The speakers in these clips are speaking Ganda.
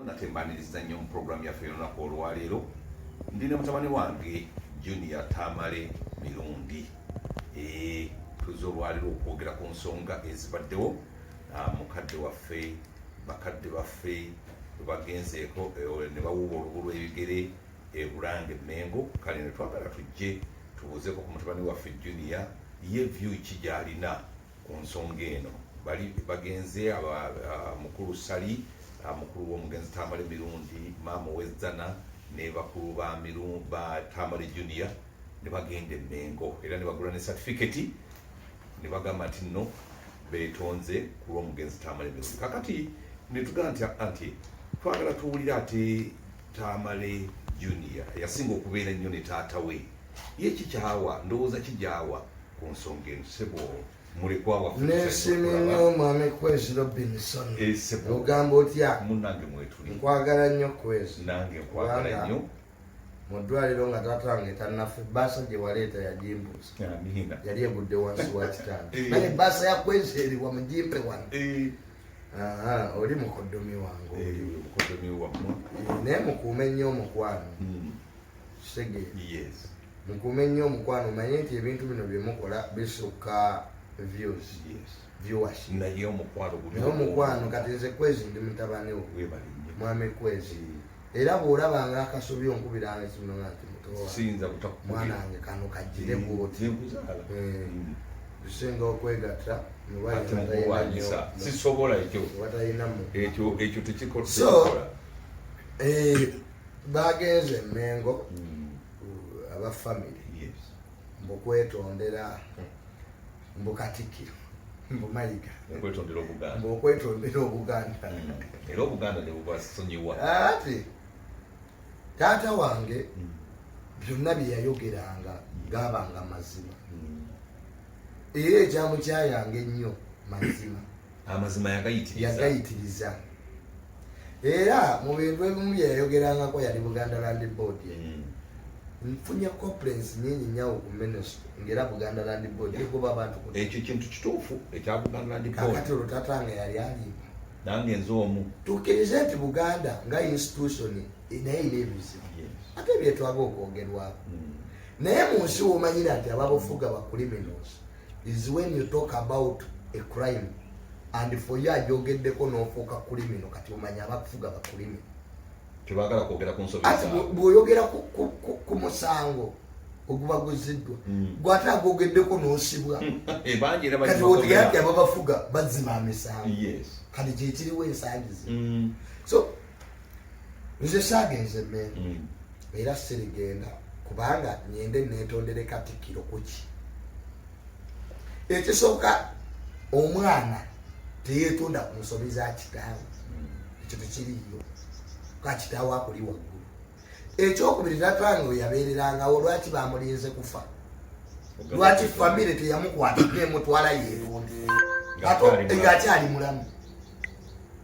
natembaniriza nnyo mu program yaffe y'olunaku olwaleero. Ndina mutabani wange Junior Tamale Mirundi. Tuzo olwaleero okwogera ku nsonga ezibaddewo. Mukadde waffe bakadde baffe bagenzeeko ne bawuuba olubu lw'ebigere Bulange Mengo. Kale ne twagala tujje tubuuzeeko ku mutabani waffe Junior ye view ki gy'alina ku nsonga eno. Bali bagenze mukulu Sali, mukulu w'omugenzi Tamale Mirundi, maama Wezzana ne bakulu ba Tamale Junior ne bagenda e Mengo era ne bagula ne certificate ne bagamba nti nno beetonze ku lw'omugenzi Tamale Mirundi. Kakati ne tugamba nti twagala tuwulira ate Tamale Junior yasinga okubeera nnyo ne taata we ye kikyawa ndowooza kijyawa ku nsonga eno sebo mulekwa waffe nesimino mwami Kwezi Robinson ogamba otya munnange mwetuli nkwagala nnyo Kwezi nange nkwagala nnyo mu ddwaliro nga taata wange tannaffe baasa gye waleeta yagimbuuza yali egudde wansi wa kitanda naye baasa ya Kwezi eriwa mugimpe wano oli mukoddomi wange mukoddomi wammwe naye mukuume nnyo omukwano kitegeere mukuume nnyo omukwano manye nti ebintu bino bye mukola bisukka viewership naye omukwano kati nze Kwezi ndi mutabani wo mwami Kwezi era bw'olabanga akasobi onkubiranga kino nti mutowa mwana wange kano kajjire bwoti tusinga okwegatta sisobola ekyo tekikola bagenze Mengo aba family mbukwetondera mbukatikiro mbumayiga mbukwetondera Obuganda era Obuganda ne bubasonyiwa ati taata wange byonna bye yayogeranga gaabanga mazima era ekyamukyayanga ennyo amazima yagayitiriza era mu bintu ebimu bye yayogerangako yali Buganda Land Board nfunye conference nyingi nnyo ku ministry ngera Buganda Land Board egoba abantu ekyo kintu kituufu ekya Buganda Land Board kakati olutatange yali alimu nange nze omu tukkirize nti Buganda nga institution naye ina ebizibu ate byetwaga okwogerwako naye mu nsi womanyira nti ababufuga ba criminals is when you talk about a crime and for you ajogeddeko n'ofuuka criminal kati omanya abakufuga ba criminal tebagala kwogera ku nsobi ati bw'oyogera ku musango oguba guziddwa gwate agogeddeko n'osibwa kati wotegera nti ababafuga bazima emisango kati kyekiriwo ensangi zino so nze saagenze Mengo era sirigenda kubanga nyende neetondere Katikkiro kuki ekisooka omwana teyeetonda ku nsobi za kitaawe ekyo tekiriyo kakitaawe akuli waggulu ekyokubiri tatwange yabeererangawo lwaki bamulinze kufa lwaki famire teyamukwata nemutwala yeetonde ng'akyali mulamu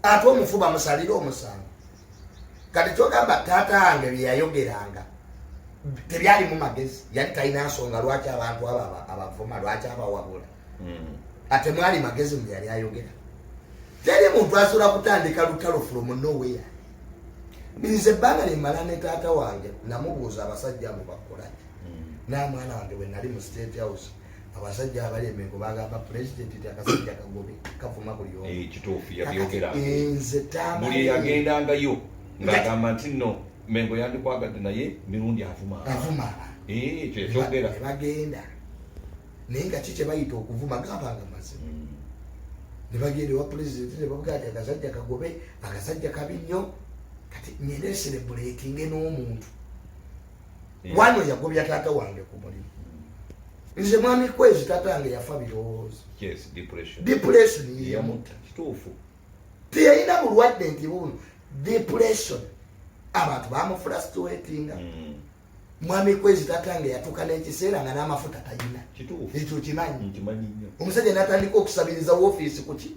ate omufu bamusalire omusango kati kyogamba taata wange byeyayogeranga tebyali mu magezi yali talina nsonga lwaki abantu abo abavuma lwaki abawabula ate mwali magezi mu yali ayogera teri muntu asobola kutandika lutalo from nowhere nze ebbanga limala ne taata wange namubuuza abasajja abo bakolaki n'amwana wange bwe nali mu State House abasajja abali Mengo bagamba president ti akasajja kagobe kavuma buli omu kituufu yabyogeranga nze Tamale buli yagendangayo ng'agamba nti nno Mengo yandikwagadde naye Mirundi avuma ekyo ekyogera bagenda naye nga kikye bayita okuvuma gabanga mazima ne bagenda ewa president ne bavuga ati akasajja kagobe akasajja kabi nnyo kati nyende celebrating n'omuntu wano yagobya taata wange ku mulimu nze mwami Kwezi taata wange yafa birowoozo depression yeyamutta kituufu teyalina bulwadde nti buno depression abantu bamufrustratinga mwami Kwezi taata wange yatuuka n'ekiseera nga n'amafuta talina ekyo kimanyi omusajja n'atandika okusabiriza woofiisi kuki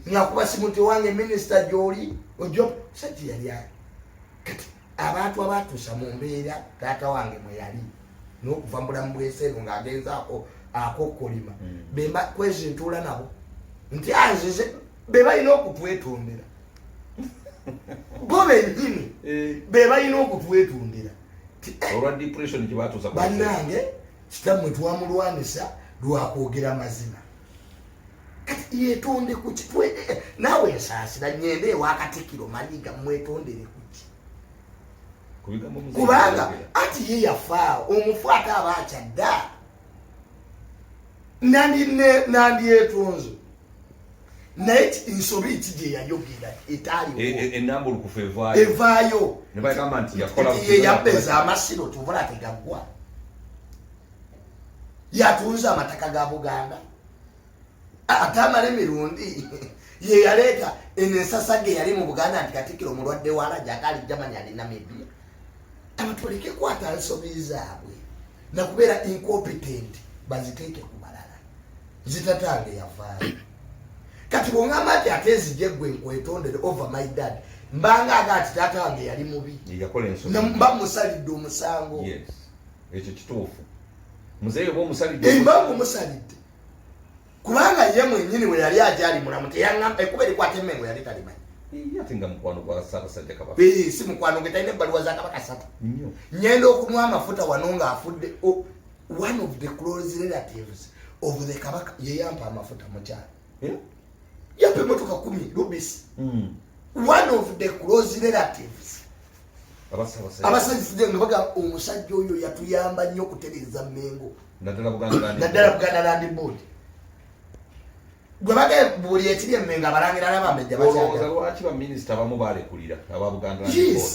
ngakuba simu nti wange minisita gy'oli ojo sajja yali ali kati abantu abatuusa mu mbeera taata wange mwe yali n'okuva mu bulamu bw'enseero ng'agenzaako akokkolima bemba Kwezi ntuula nabo nti anzize be balina okutwetondera bo be balina okutwetundira olwa depression kibatuusa bannange kitammwe twamulwanisa lwakwogera mazima kati yetonde ku kitwe naawe ensaasira nyende ewakatikiro maniga mwetondere kuki kubanga ati ye yafaawo omufu ate aba akyadda nandyetonzo naye ensobi ki gye yayogera enambulukufu evaayo nebagamba nti ye yabbeza amasiro tubula tegaggwa yatunze amataka ga Buganda ate amala emirundi ye yaleeta ensasa ge yali mu Buganda nti Katikkiro mulwadde wala jakali jamani ali Namibia abatoleke kwata ensobi zaabwe nakubeera incompetent baziteeke ku balala zitatange yavaayo kati bwongamba nti ate ezijje gwe nkwetondere over my dad mbanga agati taata wange yali mubi mba musalidde omusango ekyo kituufu muzeeyo oba omusalidde mba mumusalidde kubanga ye mwenyini we yali ajali mulamu teyaŋŋamba ekuba erikwata emmengo yali talimanyi ate nga mukwano gwa Ssaabasajja Kabaka si mukwano ge talina ebbaluwa za Kabaka 3 nyenda okunywa amafuta wano ng'afudde one of the close relatives of the Kabaka ye yampa amafuta mukyala yampa emotoka 10 lubisi one of the close relatives abasajja nga baga omusajja oyo yatuyamba nnyo okutereeza Mmengo naddala Buganda Land Board gwe baga buli ekiri Mmengo abalangira n'abambejja olowooza lwaki baminisita abamu balekulira aba Buganda Land Board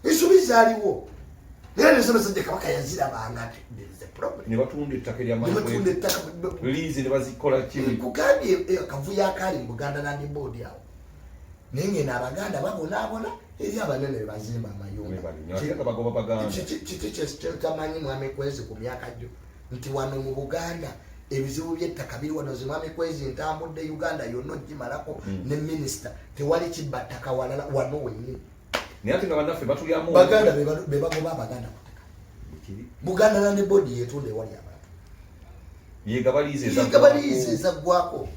ensobi zaaliwo era ne Ssaabasajja Kabaka yazirabanga nti there is a problem ne batunda ettaka liizi ne bazikola kibi kugambye akavuyo akaali mu Buganda Land Board awo naye ngeno Abaganda babonaabona eri abanene be bazimba amayumba kiti kyetamanyi Mwami Kwezi ku myaka gyo nti wano mu Buganda ebizibu by'ettaka biri wano Mwami Kwezi ntambudde Uganda yonna ogimalako ne minisita tewali kibbattaka walala wano wenyini naye ate nga bannaffe batulyamu Baganda be bagoba Abaganda ku ttaka Buganda Land Board yetunda ewali abantu yegabaliizi ezaggwako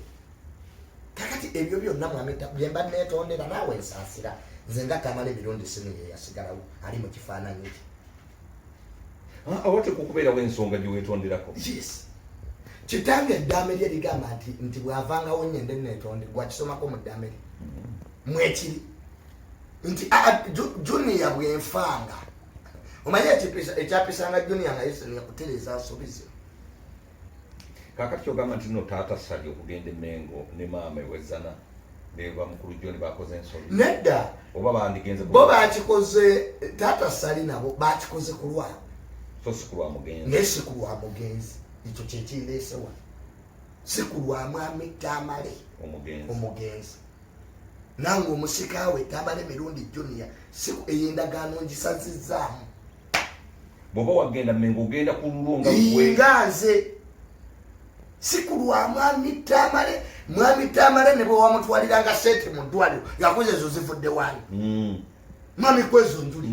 kakati ebyo byonna Mwami bye mba neetondera naawe ensaasira nze nga Tamale emirundi sinu ye yasigalawo ali mu kifaananyi ki awate kukubeerawo ensonga gye weetonderako kitange eddaame lye ligamba nti bw'avangawo nyende neetonde gwakisomako mu ddaame lye mwekiri nti Junior bwenfanga omanyi ekyapisanga Junior nga Yesu yakutereeza nsobizi kakati kyogamba nti no taata Sali okugenda Mmengo ne maama ewezana beba mukulu John bakoze ensobi nedda oba bandigenze bo bakikoze taata Sali nabo bakikoze ku lwabwe so si ku lwa mugenzi naye si ku lwa mugenzi ekyo kyekireesewa si ku lwa Mwami Tamale omugenzi nange omusikaawe Tamale mirundi Junior si ey'endagaano ngisazizaamu bw'oba wagenda Mmengo ogenda ku lulwo nga nze si ku lwa Mwami Tamale. Mwami Tamale ne bwe wamutwaliranga sente mu ddwaliro yakoze ezo zivudde wani Mwami Kwezo njuli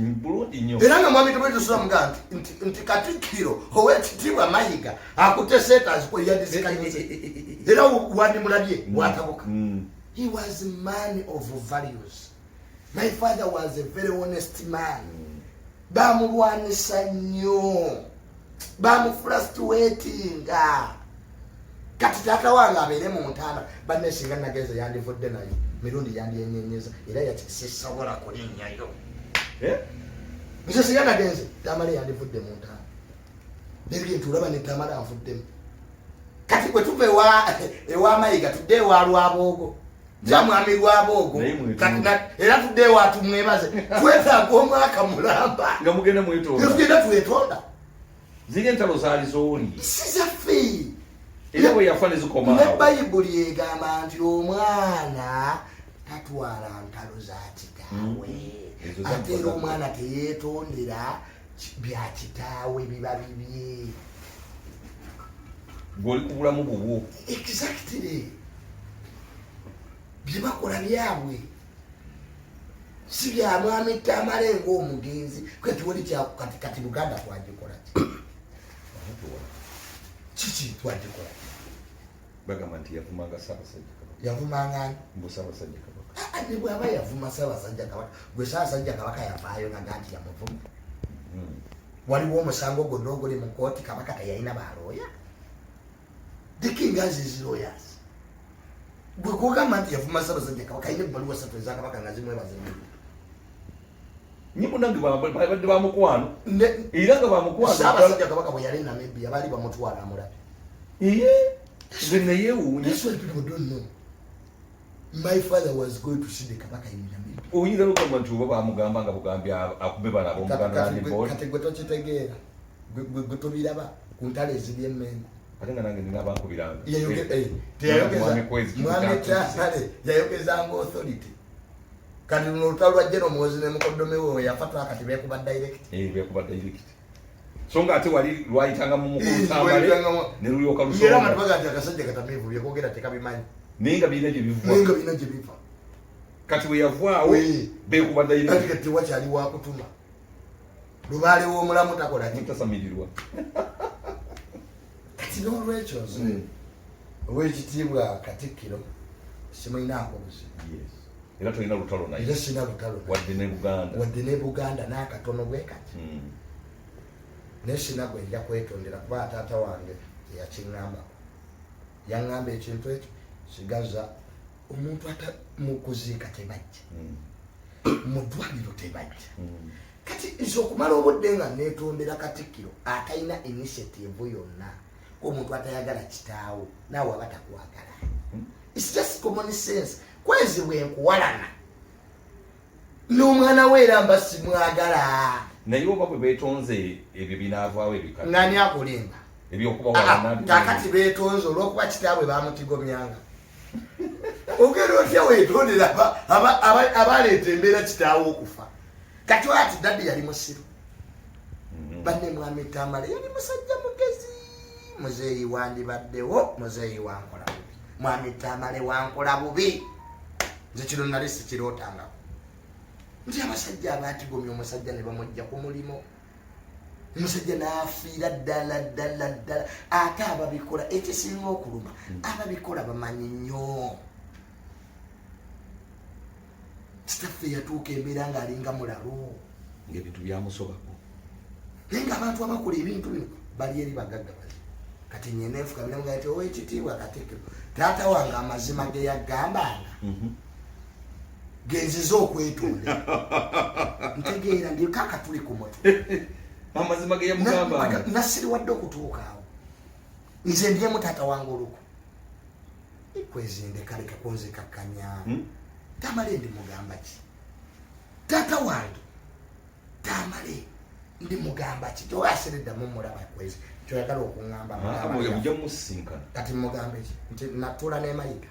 era nga Mwami Tamale tusula mugamba nti Katikkiro ow'ekitiibwa Mayiga akutte sente azikoyadisikanyuze era wandi mulabye watabuka. He was a man of values. My father was a very honest man. Bamulwanisa nnyo bamufrustratinga kati taata wange abeere mu ntaana banne singa nageze yandivudde nayo mirundi yandyenyenyeza era yakisisobola kulinnyayo nze singa nagenze Tamale yandivudde mu ntaana nebye ntulaba ne Tamale anvuddemu kati bwe tuva ewa Mayiga tudde ewa Lwaboogo ja Mwami Lwaboogo era tudde ewa tumwebaze twetaaga omwaka mulamba nga mugenda mwetonda tugenda twetonda ziri entalo zaali zooli sizaffe era bwe yafa ne zikomaawo ne Bayibuli egamba nti omwana tatwala ntalo za kitaawe ate era omwana teyeetondera bya kitaawe biba bibye gw'oli ku bulamu bubwo exactly bye bakola byabwe si bya Mwami Tamale ng'omugenzi kwetiwoli kati Buganda twagikola kiki twagikola bagamba nti yavumanga Ssaabasajja Kabaka yavumanga mbu Ssaabasajja Kabaka ate bwaba yavuma Ssaabasajja Kabaka gwe Ssaabasajja Kabaka yavaayo nga nti yamuvuma waliwo omusango gwonna oguli mu kooti Kabaka teyalina balooya the king has his lawyers gwe kugamba nti yavuma Ssaabasajja Kabaka ayina ebbaluwa 3 eza Kabaka nga zimwebaza nyimbo nange babadde bamukwano era nga bamukwano Ssaabasajja Kabaka bwe yali Namibia baali bamutwala amulabe nze neyewuunya. That's what people don't know. My father was going to see the Kabaka in Namibia. Oyinza lugamba nti oba bamugamba nga bugambya akube bana ab'omuganda n'emboozi. Kati gwe tokitegeera gwe tobiraba ku ntalo eziri emmengo. Ate nga nange nina abankubiranga. Mwami Taale yayogezanga authority. Kati luno olutalo lwa General Muhoozi ne mukoddomi we yafatwa kati beekuba direct. Beekuba direct. So nga ate wali lwayitanga mu mukulu Tambale ne lulyoka lusonga. Era abantu bagati akasajja katamiivu byekwogera tekabimanyi. Naye nga birina gye biva. Kati bwe yavaawo beekuba direct. Kati wakyali wakutuma. Lubaale w'omulamu takola ki? Tasamirirwa. Kati n'olwekyo nze ow'ekitiibwa Katikkiro simulinaako buzibu. Era tolina lutalo naye. Era sina lutalo naye. Wadde ne Buganda n'akatono bwe kati. Naye sina gwe nja kwetondera kuba taata wange yakiŋŋambako. Yaŋŋamba ekintu ekyo sigaza omuntu mu kuziika tebajja. Mu ddwaliro tebajja. Kati nze okumala obudde nga neetondera Katikkiro atalina initiative yonna omuntu atayagala kitaawo naawe aba takwagala. It's just common sense. Kwezi bwenkuwalana n'omwana we era mba simwagala. Naye oba bwe beetonze ebyo binaavaawo ebikati. Ng'ani akulimba? Ebyokuba kakati beetonze olw'okuba kitaabwe baamutigomyanga. Ogenda otya weetondera abaleeta embeera kitaawo okufa. Kati ati daddi yali musiru. Banne Mwami Tamale yali musajja mugezi. Muzeeyi wandibaddewo, muzeeyi wankola bubi. Mwami Tamale wankola bubi. Nze kino nali sikirootangako. Nti abasajja abaatigomya omusajja ne bamujja ku mulimo. Omusajja n'afiira ddala ate ababikola ekisinga okuluma ababikola bamanyi nnyo. Kitaffe yatuuka embeera ng'alinga mulalu ng'ebintu byamusobako. naye ng'abantu abakola ebintu bino bali eri bagagga bali. Kati nnyina enfuka biramuga nti ow'ekitiibwa Katikkiro taata wange amazima ge yaggambanga genziza okwetondera. Ntegeera ndi kaka tuli ku moto. Amazima ge yamugambanga nasiriwadde okutuuka awo. Nze ndiemu taata wange oluku. Kwezinde kaleka kunzikakkanya. Tamale ndi mugamba ki? Taata wange Tamale ndi mugamba ki? Towaasiriddamu mulaba kwezi. Kyoyagala okuŋŋamba ojja musisinkana. Kati mugambe ki? Nti natuula ne mayiga.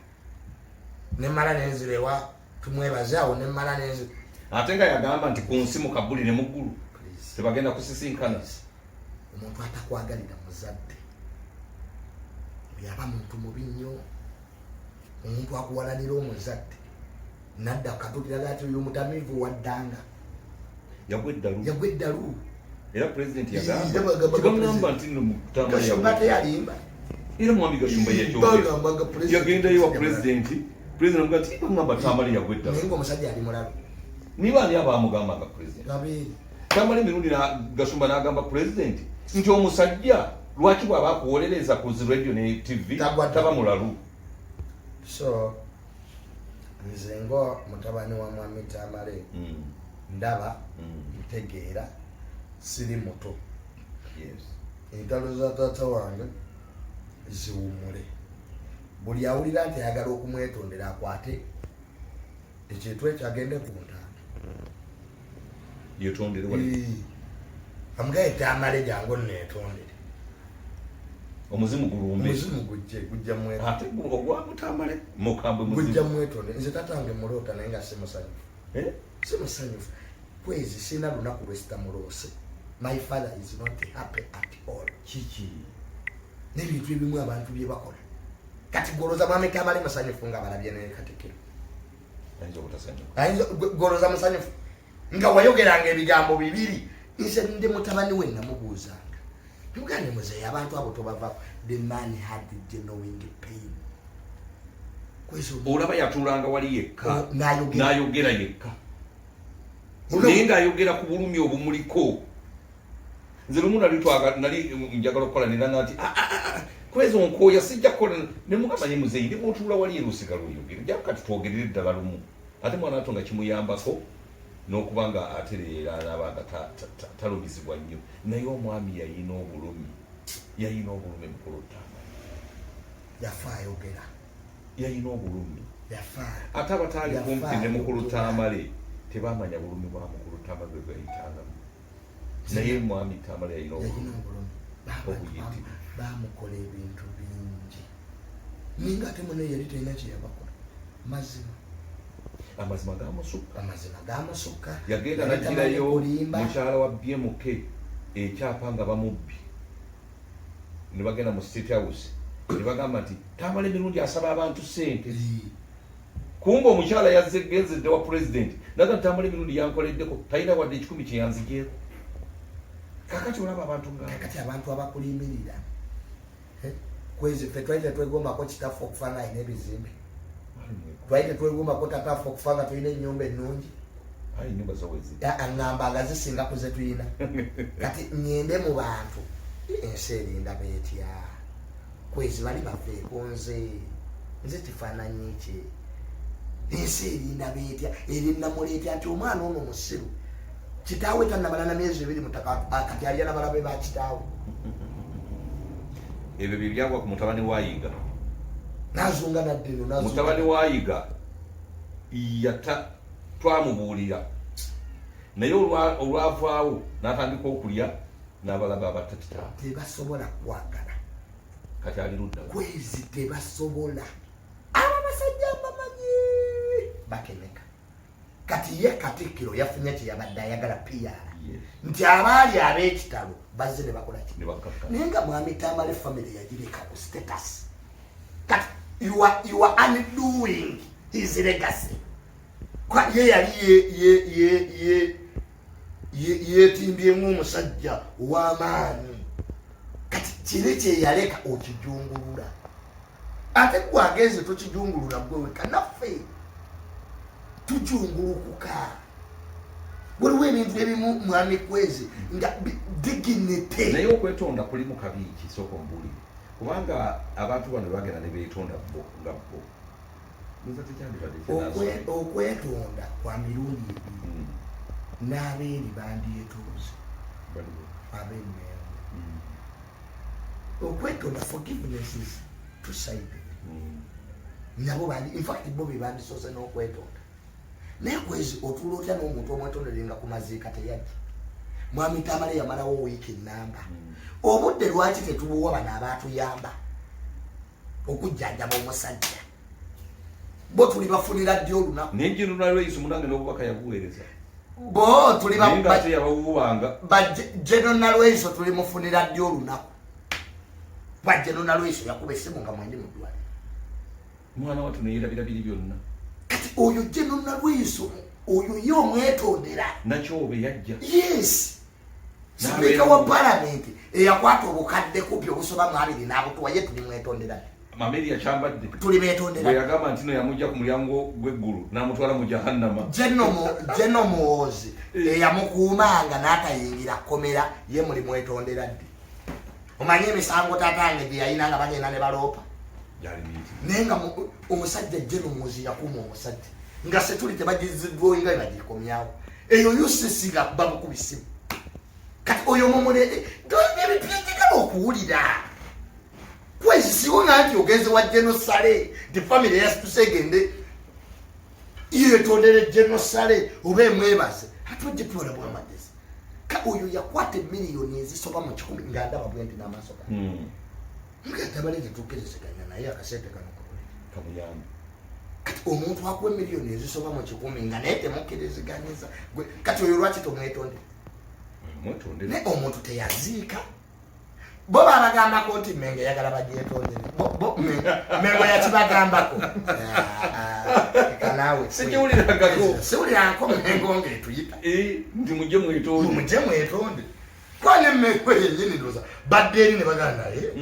Ne mala nenzirewa tumwebaze awo ne mala nenzi. Ate nga yagamba nti ku nsi mu Kabuli ne mu ggulu tebagenda kusisinkana. Omuntu atakwagalira muzadde yaba muntu mubi nnyo. Omuntu akuwalanira omuzadde nadda katuliraga ati oyo mutamiivu waddanga yagwa eddalu. Era president yagamba nti Gashumba teyalimba. Era Mwami Gashumba yagendayo wa president amuga nti bagamba Tamale yagwa eddalu. Naye ng'omusajja ali mulalu. Niba ani abaamugambanga president? Tamale emirundi Gashumba n'agamba president nti omusajja lwaki bw'aba akuwolereza ku zi radio ne TV taba mulalu. So nze ngo mutabani wa Mwami Tamale ndaba ntegeera siri muto. Entalo za taata wange ziwumule. Buli awulira nti ayagala okumwetondera akwate ekintu ekyo agende ku ntanda yetondere wali amugaye Tamale jangu neetondere. Omuzimu gulumbe. Omuzimu gujja mwetondere. Ate ogwa Tamale mukambwe muzimu. Gujja mwetondere. Nze taata wange muloota naye nga si musanyufu. Si musanyufu. Kwezi sina lunaku lwe sitamuloose. My father is not happy at all. Kiki n'ebintu ebimu abantu bye bakola. Kati goloza Mwami Tamale musanyufu nga balabye ne Katikkiro. Ayinza goloza musanyufu nga wayogeranga ebigambo bibiri. Nze ndi mutabani we namubuuzanga. Tugane muzeeyi abantu abo tobavako. The man had genuine pain. olaba yatulanga wali yekka n'ayogera yekka naye ng'ayogera ku bulumi obumuliko. Nze lumu nali njagala okukola niranga nti kwezi onkooya sijja kukola ne mugamba ne muzeeyi ndi bw'otuula wali eruusigala oyogere jja kati twogerere ddala lumu ate mwana wato nga kimuyambako n'okuba nga ate leero anaaba nga talumizibwa nnyo naye omwami yayina obulumi mukulu Tamale yafa ayogera yayina obulumi yafa ate abataali kumpi ne mukulu Tamale tebamanya bulumi bwa mukulu Tamale bwe bwayitangamu naye mwami Tamale yayina obulumi obuyitirivu bamukola ebintu bingi ninga ate muno yali talina kyeyabakola amazima gamusukka yagenda nagirayo mukyala wa BMK ekyapa nga bamubbi ne bagenda mu State House ne bagamba nti Tamale emirundi asaba abantu ssente kumba omukyala yazegenzedde wa president naga Tamale emirundi yankoleddeko talina wadde 10 kyeyanzigyeko kakati olaba abantu kakati abantu abakulimirira kwezi ffe twali tetwegombako kitaffe okufa nga alina ebizimbe twali tetwegombako tataffe okufa nga tulina ennyumba ennungi aŋŋamba nga zisinga ku ze tulina kati ŋŋende mu bantu ensi erinda beetya kwezi bali bafeeko nze kifaananyi ki ensi erinda beetya erinnamuleetya nti omwana ono musiru kitaawe tannamala na myezi 2 mutaka kati alya nabalabe ba kitaawe ebyo byagwa ku mutabani wa Yiga nazunga naddeno mutabani wa Yiga twamubuulira naye olwavaawo n'atandika okulya n'abalaba abatta kitaawe tebasobola kwagala kati ali ludda kwezi tebasobola aba basajja bamanyi bakemeka kati ye Katikkiro yafunye kyeyabadde ayagala PR nti abaali ab'ekitalo bazze ne bakola ki naye nga mwami Tamale family yagireka ku status kati you are undoing his legacy ye yali yetimbyemu omusajja ow'amaanyi kati kiri kyeyaleka okijungulula ate gwageze tokijungulula gweweka naffe tujungulukuka waliwo ebintu ebimu mwami Kwezi nga dignity naye okwetonda kuli mu kabi kisoko mbuli kubanga abantu bano bagenda ne beetonda nga bo okwetonda kwa mirundi ebiri n'abeeri bandyetuuze ab'emmengo okwetonda forgiveness is two-sided nabo bandi in fact bo be bandisoose n'okwetonda naye Kwezi otuula otya n'omuntu omwetonderenga ku maziika teyajja mwami Tamale yamalawo wiiki ennamba obudde lwaki tetubuwa bano abaatuyamba okujjanjaba omusajja bo tuli bafunira ddi olunaku nenjinuna lweiso munange n'obubaka yabuweereza bo tuli yababuwanga General Lweiso tuli mufunira ddi olunaku ba General Lweiso yakuba essimu nga mwendi mu ddwaliro mwana watu neyerabira biri byonna kati oyo General Lweiso oyo ye omwetondera nakyobe yajja yes sipiika wa parliament eyakwata obukadde kupya obusoba mu 2 n'abutuwa ye tuli mwetondera mameri yakyambadde tuli beetondera bwe yagamba nti no yamujja ku mulyango gw'eggulu n'amutwala mu jahannama General Muhoozi eyamukuumanga n'atayingira komera ye muli mwetondera ddi omanyi emisango taatange gye yayina nga bagenda ne baloopa naye nga omusajja General Muhoozi yakuuma omusajja nga se tuli tebagiziddwayo nga bagikomyawo eyo UCC nga bamukubisimu kati oyo mumule ebipyegekala okuwulira Kwezi siwona nti ogenze wa General Sale the family yasitusegende yetondere General Sale oba emwebaze atujje tuwala bwamadesi ka oyo yakwata miliyoni ezisoba mu 10 nga ndaba bwenti n'amaaso nga Tamale tetukezeseganya naye akasente kano kamuyamba kati omuntu akuwa miliyoni ezisoba mu 10 nga naye temukkiriziganyiza kati oyo lwaki tomwetonde ne omuntu teyaziika bo babagambako nti Mmengo yagala bagyetondere Mmengo yakibagambako kanawe siwulirako Mmengo ng'etuyita nti mujje mwetonde kwane Mmengo yennyini ndoza badde eri ne bagamba naye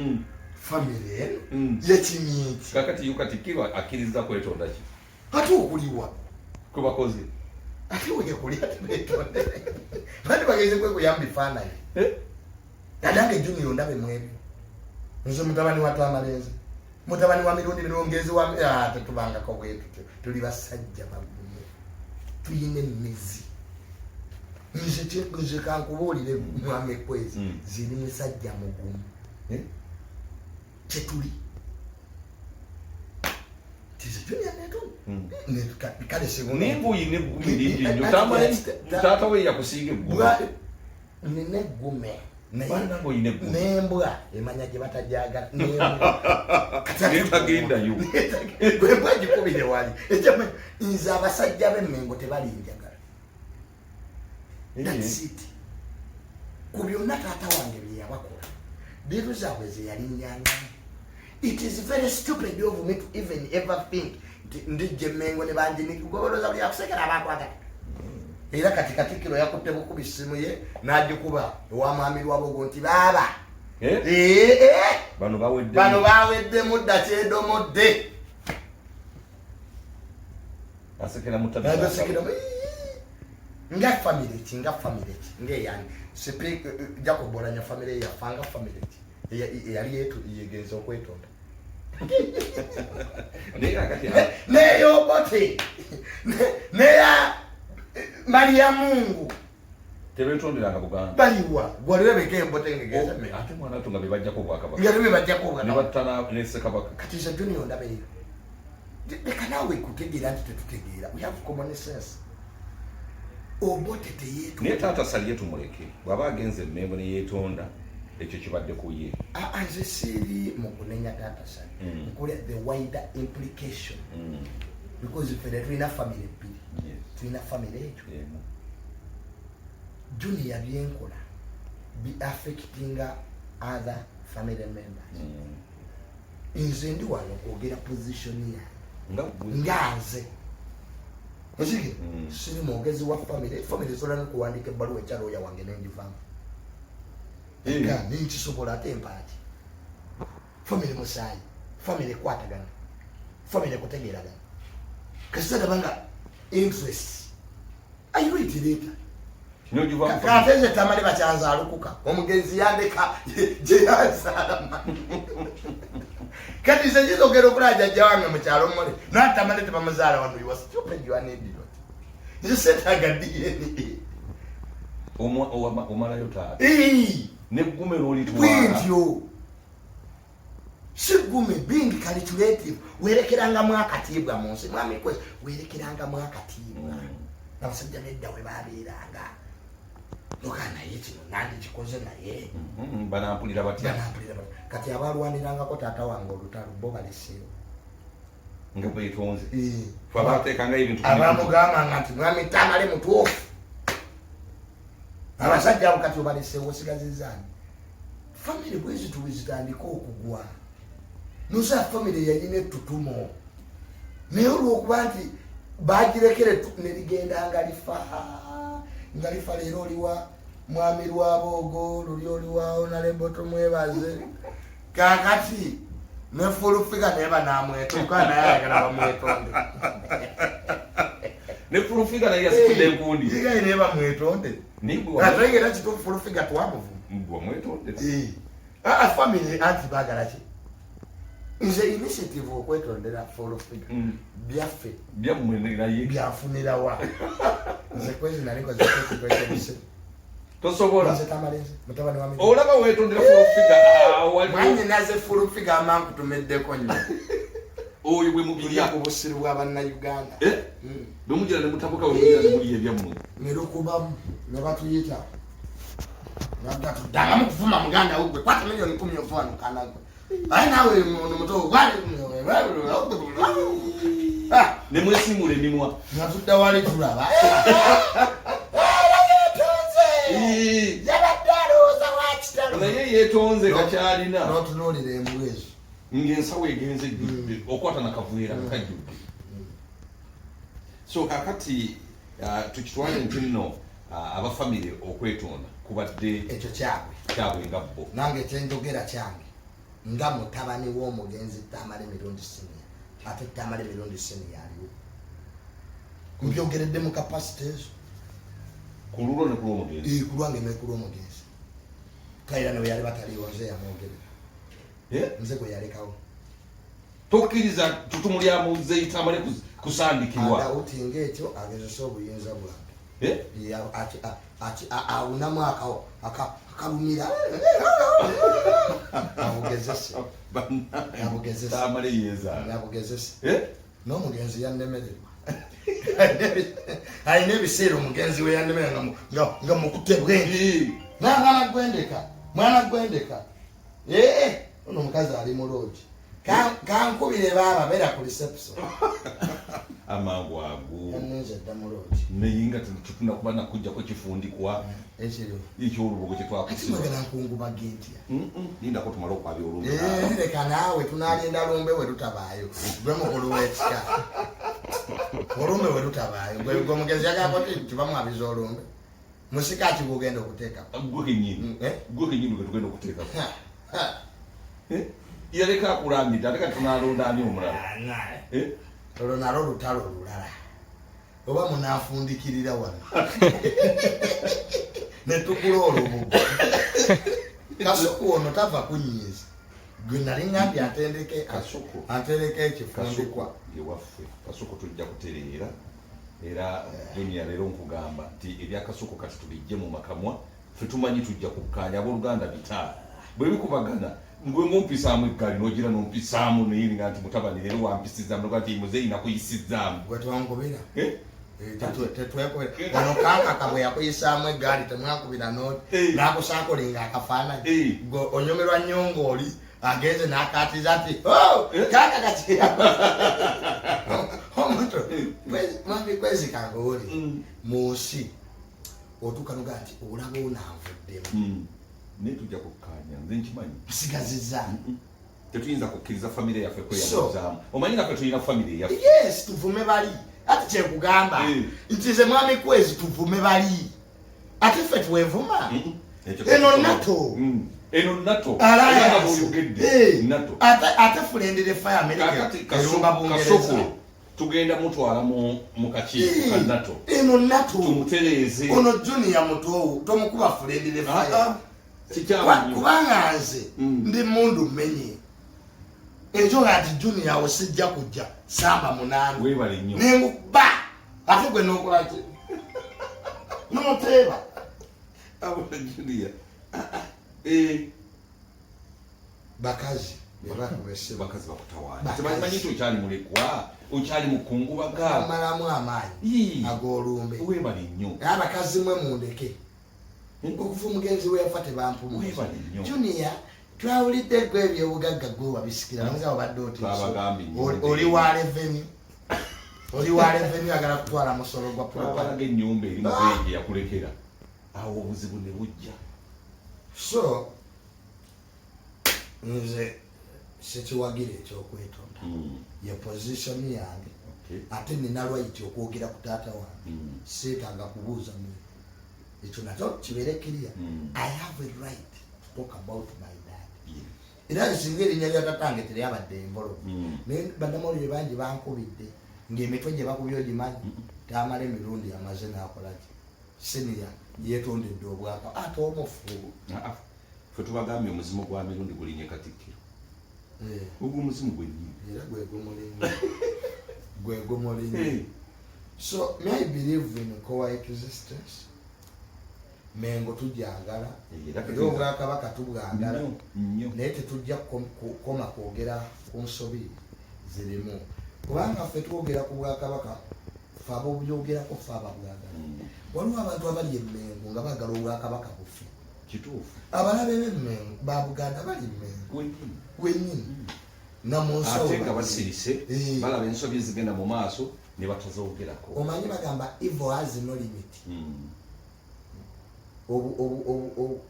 family yekinyiki kakati yukatikirwa akkiriza kwetonda ki ate okuliwa kubakozi ate ojja kulya tebetonde bali bageze kwekuyamba efaananyi adange junior ndabe mwebyo nze mutabani wa Twamalenzi mutabani wa mirundi mirongezi wa tetubangako bwetu tuli basajja bagumu tuyine emizi nze kankubuulire mwami kwezi ziri musajja mugumu kyetuli kale taata we yakusinga nina eggume nembwa nembwa emanya gye batajagala netagendayo gwembwa gikubire wali nze abasajja b'emmengo tebalinjagala that's it ku byonna taata wange bye yabakola biru zaabwe ze yalinnyanga. It is very stupid of me to even ever think ndije mengo ne banjini kugoboloza bya kusekera abakwata era katikati kilo yakutte bukubi simu ye najikuba wa mwami wabo gonti baba bano bawedde mudda kyedo modde asekera mutabi nga family nge yani speak Jacob Bolanya family ya fanga family yali yetu yegenzo kwetonda neyo bote neya Maria Mungu tebetonderanga Buganda baliwa gwalebeke mbote ngegeza me ate mwana tunga bibajja ko bwakaba ngalibe bajja ko bwakaba nibatana nese kabaka katisha junior ndabe hiyo dekanawe kutegera ati tetutegera we have common sense obote teyetu ne tata saliye tumuleke baba agenze membo ne yetonda ekyo kibadde kuye anze siri mukunenya tata sali nkole the wider implication because if there is a family twina family ejo junior byenkola be affecting other family members nze ndi wano kwogera position ya ngaze osike siri mwogezi wa family zola kuwandika ebbaluwa ekyalo ya wange nendivamu nga ninkisobola ate empaati family musayi family kwatagana family kutegeragana kasita banga interest ayiruitireta kateze tamale bachanza alukuka omugenzi yandeka je yazalama kati sejizo gero kulaja jawange mukyalo mole na tamale tebamuzala wano you are stupid you are an idiot you said agadiye omala yota ne gume loli tuwa bwintyo shigume being calculative werekeranga mwakatibwa munsi mwami kwezi werekeranga mwakatibwa nabasajja nedda we babeeranga nokana yekino nandi kikoze naye banampulira batya kati abalwanirangako taata wange olutalo bo balesero nga bwetonze twabateekanga ebintu abamugambanga nti mwami Tamale mutuufu abasajja abo kati obalesewo osigazizani family bwezi tuwezitandika okugwa nusa family yalina ettutumo naye olwokuba nti bagirekere nerigenda nga lifa leero oliwa mwami lwabogo luli oliwawo naleboto mwebaze kakati nefulufiga neba namwetuka naye ayagala bamwetonde nefulufiga naye yasikudde enkundi yigayi neba mwetonde atengera kituufu fulufiga twamuvu mwetonde family anti bagala ki nze initiative okwetondera fulufiga byaffe byafunira wa nze kwezi naliko zekwekitwekebise tosobola nze Tamalenzi mutabani wa mimi olaba wetondera fulufiga manye naze fulufiga amangu tumeddeko nnyo oyo bwe mubirya ku busiru bw'Abannayuganda nomugira ne mutabuka olumira ne muliye byammwe nerukubamu ne batuyita danga mukuvuma muganda ugwe kwata milioni 10 ovano kanagwe ayi nawe ono muto wali ne mwesimule mimwa natudda wali tulaba naye yetonze kakyalina notunulira embwezi ng'ensawo egenze okwata nakavuera kajjudde so kakati tukitwale nti nno abafamily okwetonda kubadde ekyo kyabwe nga bo nange ekyenjogera kyange nga mutabani w'omugenzi Tamale Mirundi Senior ate Tamale Mirundi Senior aliwo mbyogeredde mu capacity ezo kululo ne kulo mugenzi ku lwange ne kulo mugenzi kaira ne yali bataliwo nze yamwogerera nze gwe yalekawo tokkiriza tutumulya mu Muzeeyi Tamale kusandikibwa uti ngekyo agezesa obuyinza bwange awunamu akalumira abugezese n'omugenzi yannemererwa alina ebiseera omugenzi we yannemerera nga mukute bwengi mwana gwendeka ono omukazi ali mu loogi kankubire baaba beera ku reception amangu ago yanenze dda mu loogi neyinga tutunda kuba nakujjako kifundikwa ekiriwo ekyolubugo kyetwakusiba atimagana nkungubage ntya lindako tumale okwabya olumbe leka naawe tunalinda lumbe we lutabaayo gwe mukulu w'ekika olumbe we lutabaayo gwe omugezi yagamba ti tibamwabiza olumbe musika ki bugenda okuteekako gwe kenyini gwe tugenda okuteekako yaleka akulambidde ate kati tunalonda ani omulala olwo nalwo olutalo olulala oba munafundikirira wano netukula olubugo kasuku ono tava kunyiiza gwe nali ngambye atereke ekifundikwa ewaffe kasuku tujja kutereera era dunia leero nkugamba nti ebyakasuku kati tubijje mu makamwa ffe tumanyi tujja kukkaanya abooluganda bitaala bwe bikubagana ngwe ngompisaamu eggaali n'ogira n'ompisaamu neyiringa nti mutabani leero wampisizaamu noga nti Muzeeyi nakuyisizaamu gwe twangubira ono kankaka bwe yakuyisaamu eggaali temwakubira n'akusaakolinga akafaananyi gwe onyomerwa nnyo ng'oli agenze n'akaatiza nti kankaka omuntu mwambi kwezikanga oli mu nsi otuuka noga nti olaba onanvuddemu naye tujja kukkaanya nze nkimanyi nsigaziza tetuyinza kukkiriza famire yaffe kweyabuzaamu omanyi naffe tulina famire yaffe yes tuvume bali ati kyekugamba nti nze mwami kwezi tuvume bali ate ffe twevuma eno nato ate fulendere fire america tugenda mutwala mu kakiiko ka nato eno nato tumutereeze ono junior mutowu tomukuba fulendere fire kubanga nze ndi mundu mmenye enjoga ati junior osijja kujja samba munanu webale nnyo nenguba ate gwe nokolaki noteeba abona junior bakazi bakazi bakutawaanya tebamanyi nti okyali mulekwa okyali mukungubaga amalamu amaanyi ag'olumbe webale nnyo abakazi mwe mundeke okuva omugenzi we yafa tebampuma junior twawulidde gwe ebyobugagga gwe wabisikira nga obadde oti oli wa revenue agala kutwala musolo gwa propalaga ennyumba eri mubeege yakulekera awo obuzibu ne bujja so nze sekiwagira ekyokwetonda ye position yange ate nina lwaiti okwogera ku taata wange seetaaga kubuuza mu ekyo nakyo kibeere kiriya I have a right to talk about my dad era singa erinnya lya tatange teryabadde embolo naye bannamawulire bangi bankubidde ng'emitwe gye bakubye ogimanyi Tamale Mirundi amaze n'akolaki senior yeetondedde obwaka ate omufu ffe tubagambye omuzimu gwa Mirundi gulinye Katikkiro ogwo omuzimu gwennyini era gwegumulinye so may I believe in coexistence mengo tujagala era obwakabaka tubwagala naye tetujja kukoma kwogera ku nsobi zirimu kubanga ffe twogera ku bwakabaka fe abobyogerako fe ababwagala waliwo abantu abali emmengo nga baagala obwakabaka bufe kituufu abalabe b'emmengo ba Buganda bali emmengo wennyini ate nga basirise balaba ensobi ezigenda mu maaso ne batazoogerako omanyi bagamba evil has no limit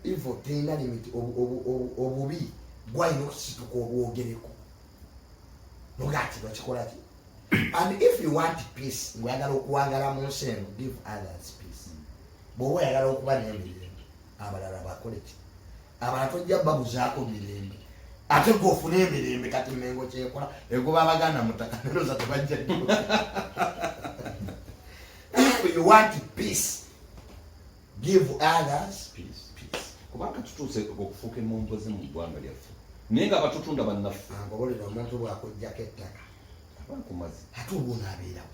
evil terina limit obubi gwalina okusituka obwogereko nogati lwakikola ki and if you want peace ng'oyagala okuwangala mu nsi eno give others peace bw'oba oyagala okuba n'emirembe abalala bakole ki abalala tojja babuzaako mirembe ate gofuna emirembe kati Mengo kyekola egoba abaganda mutaka neroza tebajja if you want peace give others peace kubanga tutuuse okufuuka emomboze mu ggwanga lyaffe naye nga batutunda bannaffe ngobolera omuntu bwakujjako ettaka abakumazi ate obuona abeerawo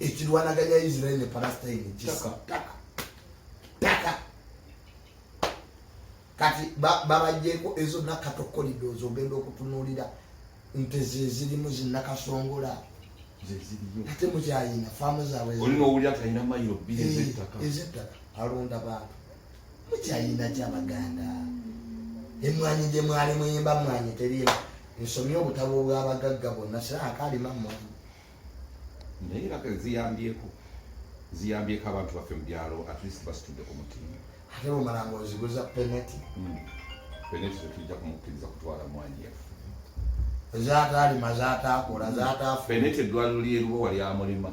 ekirwanaganya Israel ne Palestine taka kati babajjeko ezo nakatokolidozi ogenda okutunuulira nte zezirimu zinakasongola ate mukyayina faamu zaabwe olina owulira talina mayiro bbiri ezettaka alonda bantu mukyayina kyabaganda emwanyi gye mwali muyimba mwanyi teriina nsomye obutabo bw'abagagga bonna sirakalima mwanyi naye era ziyambyeko abantu baffe mu byalo at least basitudde ku mutima ate bumala ng'oziguza peneti tetujja kumukkiriza kutwala mwanyi yaffe zataalima zataakola zataafu peneti eddwaliro lyeruba wali amulema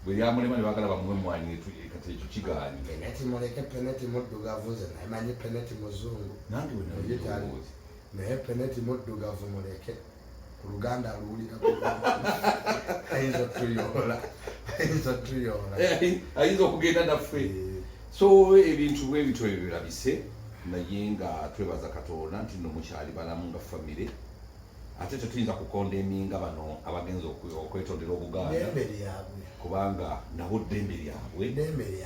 bwe lyamulema ne bagala bamuwe mwanyi kati ekyo kigaanyi peneti muleke peneti muddugavu ze namanyi peneti muzungu nange naye peneti muddugavu muleke ku luganda aluwulira ayinza tuyoola ayinza okugenda naffe so ebintu bwebityo ebyo birabise naye nga twebaza Katonda nti nno mukyali balamu nga famire ate tetuyinza kukonda eminga bano abagenza okwetondera Obuganda kubanga nabo ddembe lyabwe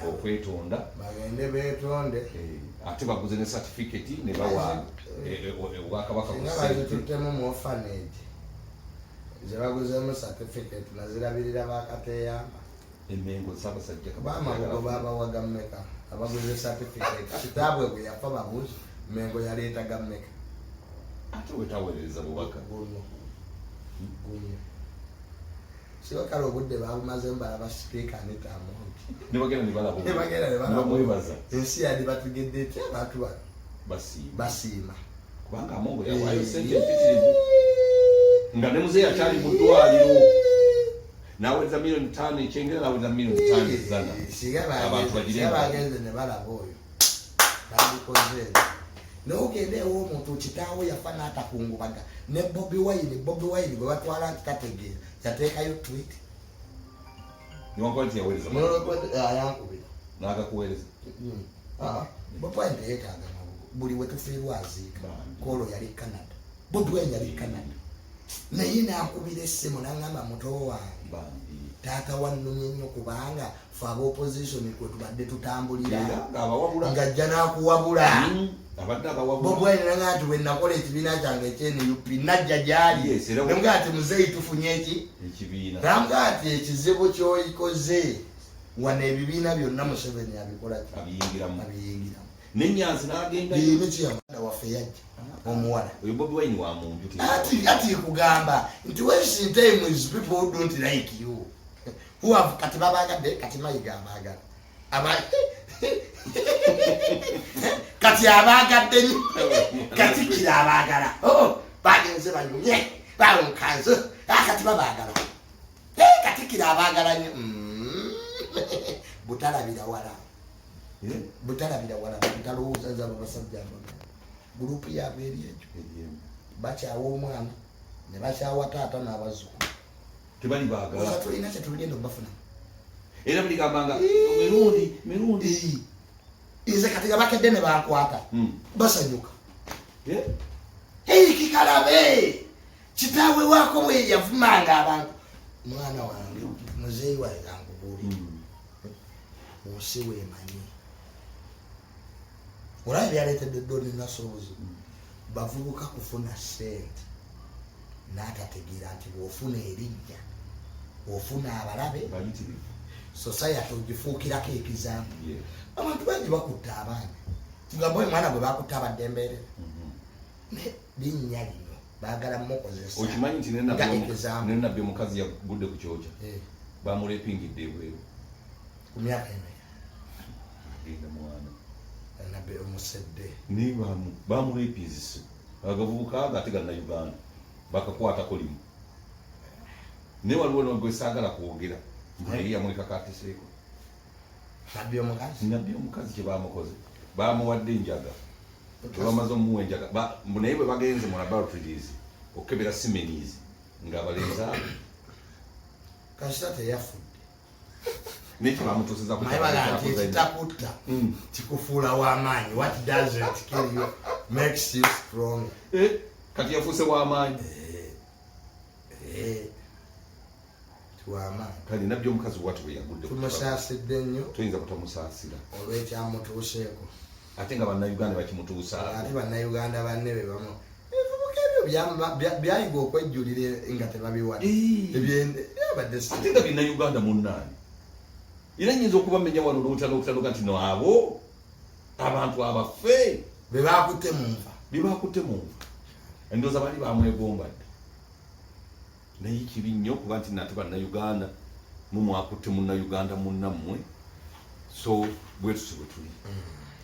okwetonda bagende beetonde ate baguze ne certificate ne bawa Obwakabaka bazituttemu mu orphanage zebaguzemu certificate nazirabirira bakateyamba emengo Ssaabasajja bamabugo babawaga mmeka abaguze certificate kitaabwe bwe yafa babuzi Mengo yaleetaga mmeka ate wetaweereza bubaka guno siwakala obudde babumaze mbalaba sipiika nebagenda nebalabamwebaza ensi yali batugedde ety abantu bano basiima kubanga Amongo yawaayo sente empitirivu nga ne muzeeyi akyali mu ddwaliro naweza milioni 5 ekyengera naweza milioni 5 ezana abantu bagenze ne balaba oyo babikoze n'ogenda ewo omuntu kitaawo yafa n'atakungubaga ne Bobi Wine bwe batwala nti tategeera yateekayo tweet yankubira n'agakuweereza Bobi Wine teyeetaaga buli we tufiirwa aziika Kolo yali Canada Bobi Wine yali Canada naye nankubira essimu n'aŋŋamba muto wange taata wannumye nnyo kubanga fe aba opposition kwe tubadde tutambulira ng'ajja n'akuwabula Bobi Wine nanga nti bwe nakola ekibiina kyange ekyenup najja gyali namugaa ati muzeeyi tufunye eki namugaa ati ekizibu kyoyikoze wano ebibiina byonna Museveni abikola abiyingiramu nenyanzi n'agenda nekiyamada waffe yajja omuwala oyo Bobi Wine wa muntu ati kugamba nti wasting time with people who don't like you who have kati babagadde kati Mayiga abaagala kati abagadde nnyo kati kira abaagala bagenze banyumye balunkanze kati babaagala kati kira abaagala nnyo butalabira wala butalowooza zabo basajja gurupu yaabwe eri ekyo bakyawa omwana ne bakyawa taata n'abazzukulu tebali baagala tulina kyetugenda obafuna era buligambanga mirundi nze kati nga bakedde ne bankwata basanyuka kikalabe kitaawe waako bwe yavumanga abantu mwana wange muzeeyi wawe gangubuuli munsi weemanyi olaba byaleetedde eddoni nasobozi bavubuka kufuna ssente n'atategeera nti bw'ofuna erinnya ofuna abalabe society ogifuukirako ekizaamu abantu bangi bakutta abaana kigamba oyo mwana gwe bakutta abadde embeerera linnya lino baagala mukozesa okimanyi nti nenabbi omukazi yagudde ku kyokya bamulepingidde ebweru ku myaka emeka agenda mwana nabbi omusedde nibamu bamulepingise agavubuka nga ate ganna Uganda bakakwatako limu naye waliwo nogwe saagala kwogera naye yamwekakatiseeko nabbi omukazi kye bamukoze bamuwadde enjaga bamaze omuwenja naye bwe bagenze mu laboratories okebera simenies ng'abalenzi abo kasita teyafudde nekyo bamutuusiza naye baga nti ekitakutta kikufuula w'amaanyi. What doesn't kill you makes you strong. kati yafuuse w'amaanyi w'amaanyi. kale nabyo omukazi wati bwe yagudde tumusaasidde nnyo toyinza kutamusaasira olw'ekyamutuuseeko ate nga bannayuganda bakimutuusaako ate bannayuganda banne be bamu ebivubuka ebyo byayiga okwejjulira nga tebabiwadde ebyabadde ate nga binnayuganda munnaani era nyinza okubamenya wano olwotaloga nti no abo abantu abaffe be bakutte mu nva bebakutte mu nva endowooza bali bamwegombadde naye kibi nnyo kuba nti nate bannayuganda mumwakutte munnayuganda munnammwe so bwe tusi bwe tuli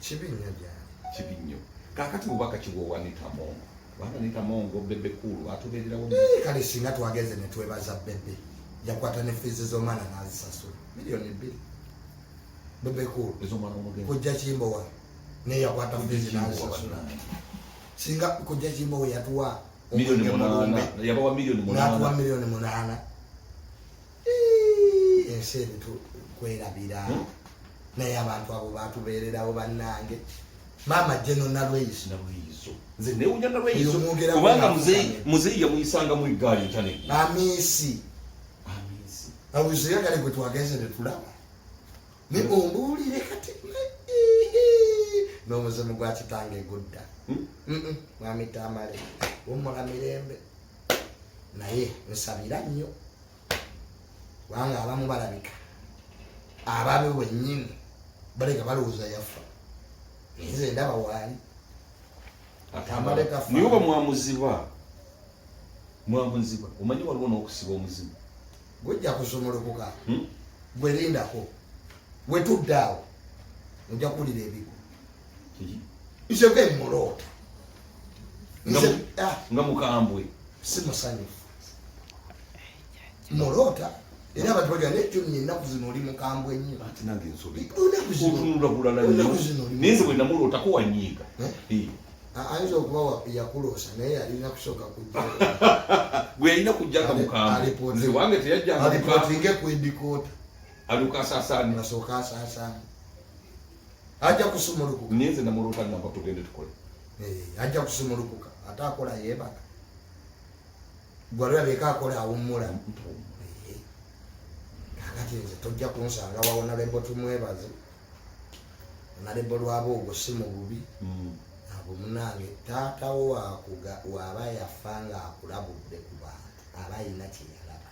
kibi nnyo gyali kibi nnyo kaakati bubaka kiwowa nitamongo kubanga nitamongo bebe kulu atubeererawo kale singa twageze ne twebaza bebe yakwata ne fiizi z'omwana n'azisasula $2 million bebe kulu ez'omwana omugenzi kujja Kimbowa naye yakwata fiizi n'azisasula singa kujja Kimbowa yatuwa yabawa n'atuwa $8,000,000 ensi eri kwerabira naye abantu abo batubeererawo bannange maama Jeno Nalweyiso nze newunya Nalweyiso kubanga muzeeyi yamuyisanga mu eggaali ntanegi amiisi awuzira kale gwe twageze ne tulaba ne ombuulire kati n'omuzimu gwa kitange egudda mwami Tamale wumula mirembe naye nsabira nnyo kubanga abamu balabika ababe bwennyini baleka balowooza yafa nze ndaba waali Tamale kafa niwe bamwamuziba omanyi waliwo n'okusiba omuzimu gujja kusumulukuka gwerindako wetudde awo ojja kuwulira ebigo iseke muloota nga mukambwe si musanyufu muloota era abantu bagira nekyo ennaku zino oli mukambwe nnyo ati nange nsobeka otunula bulala nnyo naye nze bwe namulootako wanyiiga ayinza okuba yakuloosa naye alina kusooka kujja gwe yalina kujjanga mukambwe nze wange teyajjanga alipootinge ku edikoota aluka asaasaani nasooka asaasaani ajja kusumulukuka naye nze namuloota namba tugende tukole ajja kusumulukuka ate akola yeebaka gwalabeka akola awummula kakati nze tojja kunsanga wawona lebo tumwebaze nalebo lwaba ogwo si mu bubi abo munange taatawo waaba yafa nga akulabudde ku bantu aba ayina kyeyalaba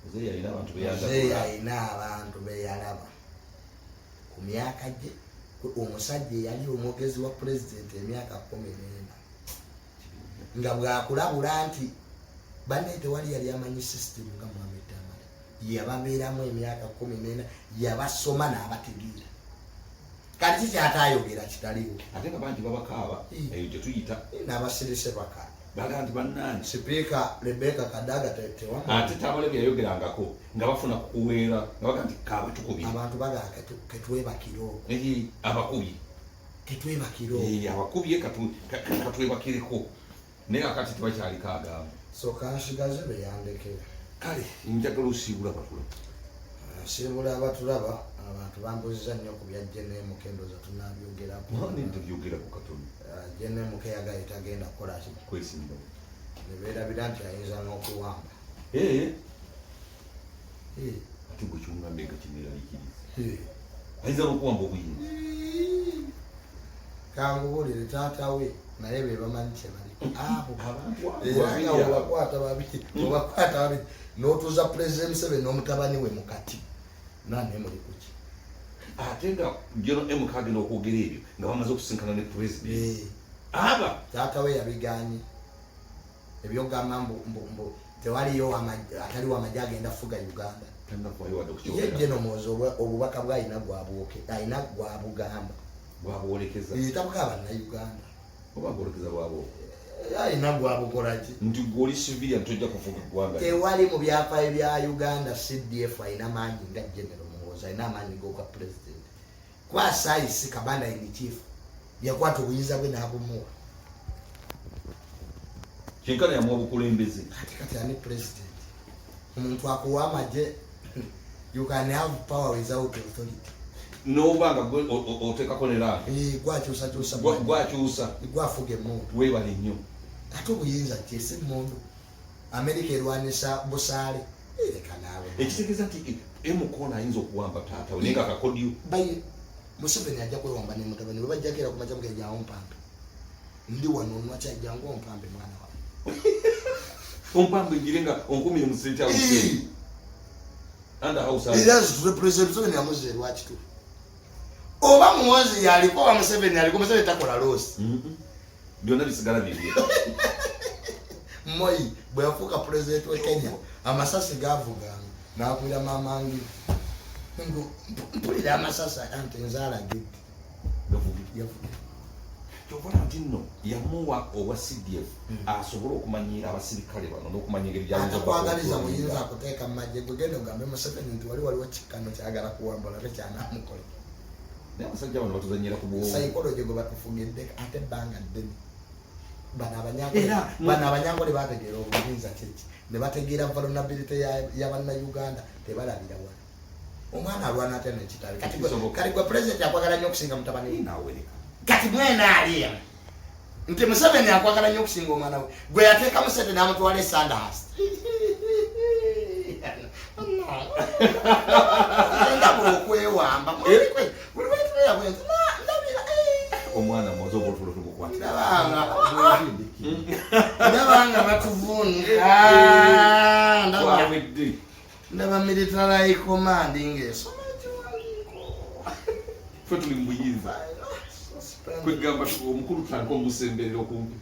muzeeyi alina abantu beyalaba ku myaka gye omusajja eyali omwogezi wa pulezidenti emyaka 14 nga bwakulabula nti banne tewali yali amanyi sisitemu nga Muhammad Tamale yababeeramu emyaka 14 yabasoma n'abategeera kati kikyatayogera kitaliwo ate nga bangi babakaaba eyo gye tuyita n'abasirise bakaaba baga nti bannange sipiika Rebecca Kadaga tewamu ate Tamale bye yayogerangako nga bafuna kukuweera nga baga nti kaaba tukubye abantu bagaa ketwebakiro abakubye ketwebakiro abakubye katwebakireko naye akati tebakyaliko agamba so kansigaze beyandekera kale njagala osiibula batulaba siibula abatulaba abantu bambuziza nnyo ku bya JNMK endoza tunabyogeraku katono JNMK yagaye tagenda kukola kwesimba nebeerabira nti ayinza n'okuwamba ate gwe kyongambye nga kineeraliikiriza ayinza n'okuwamba obuyinza kangubuulire taatawe naye be bamanyi kyebali abo obakwata babiri n'otuuza pulezidenti Museveni n'omutabani we mukati nane muli kuki ate nga JNMK agenda okwogera ebyo nga bamaze okusinkana ne pulezidenti aba taatawe yabiganye ebyogamba mbu tewaliyo ataliwo amagye agenda fuga Uganda ye Genomozi obubaka bwalina alina gwabugamba bwabwolekeza tabuga bannayuganda oba bwolekeza bwabo alina gwabukolaki nti gwoli civilian tojja kufuga eggwanga tewali mu byafaayo bya Uganda CDF alina maanyi nga General Muhoozi alina amaanyi g'obwa pulezidenti kuba saayisi Kabanda in chief yakwata obuyinza bwe n'abumuwa kyenkana yamuwa obukulembeze ate kati ani president omuntu akuwa amagye you can have power without authority nobanga otekako neranga gwakyusakyusa gwakyusa gwafuga emundu webale nnyo ate obuyinza kyesi mundu Amerika erwanisa busaale erekanaabo ekitegeeza nti emukona ayinza okuwamba taata naye nga akakodyo baye Museveni ajja kwewamba ne mutabani we bajja kera kumaca mugejangu mpambe ndi wano nwakyajjangu ompambe mwana wawe ompambe ngire nga onkumire mu state house under house era represent Museveni amuze lwakitu oba muwozi yaliko wa Museveni yaliko Museveni takola losi byonna bisigala bibye Moi bwe yafuuka president wa Kenya amasasi gavuganga n'akwira mamangi ngo mpulira amasasi anti nzaala gidi yavuga kyobala nti nno yamuwa owa CDF asobole okumanyira abasirikale bano n'okumanya engeri gyayinza kwagaliza muyinza akuteeka mu magye gugende ogambe Museveni nti waliwo kikkano kyagala kuwambula tekyanamukola naye abasajja bano batuzanyira ku bwobo psychology gwe batufugidde ate ebbanga ddene bano abanyangole bategeera obuyinza kyeki ne bategeera vulnerability y'abannayuganda tebalabira wala omwana alwana ate nekitale kati gwe president akwagala nnyo okusinga mutabani nawereka kati mwena aliya nti Museveni akwagala nnyo okusinga omwana we gwe yateeka Museveni n'amutwala Sandhurst ndaba okwewamba omwana mwoza obutula tumukwatira ndabanga batuvunika ndaba military command ng'esoma fe tuli mu buyinza kwegamba omukulu tutandika omusemberera okumpi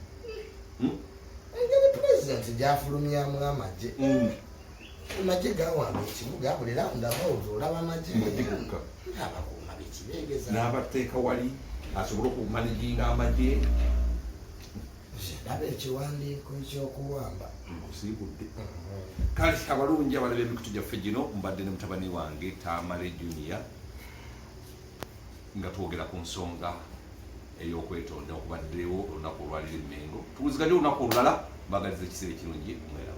engeri president gyafulumyamu amagye amagye gawamba ekibuga buli rawundi abawuzi olaba amagye abakuuma bekibeegeza n'abateeka wali asobole okumaniginga amagye ndaba ekiwandiiko ekyokuwamba nkusiibudde kale abalungi abalaba emikutu gyaffe gino mbadde ne mutabani wange Tamale Junior nga twogera ku nsonga ey'okwetonda okubaddewo olunaku olwaliro Mengo tuwuziganye olunaku olulala mbagaliza ekiseera ekirungi mwera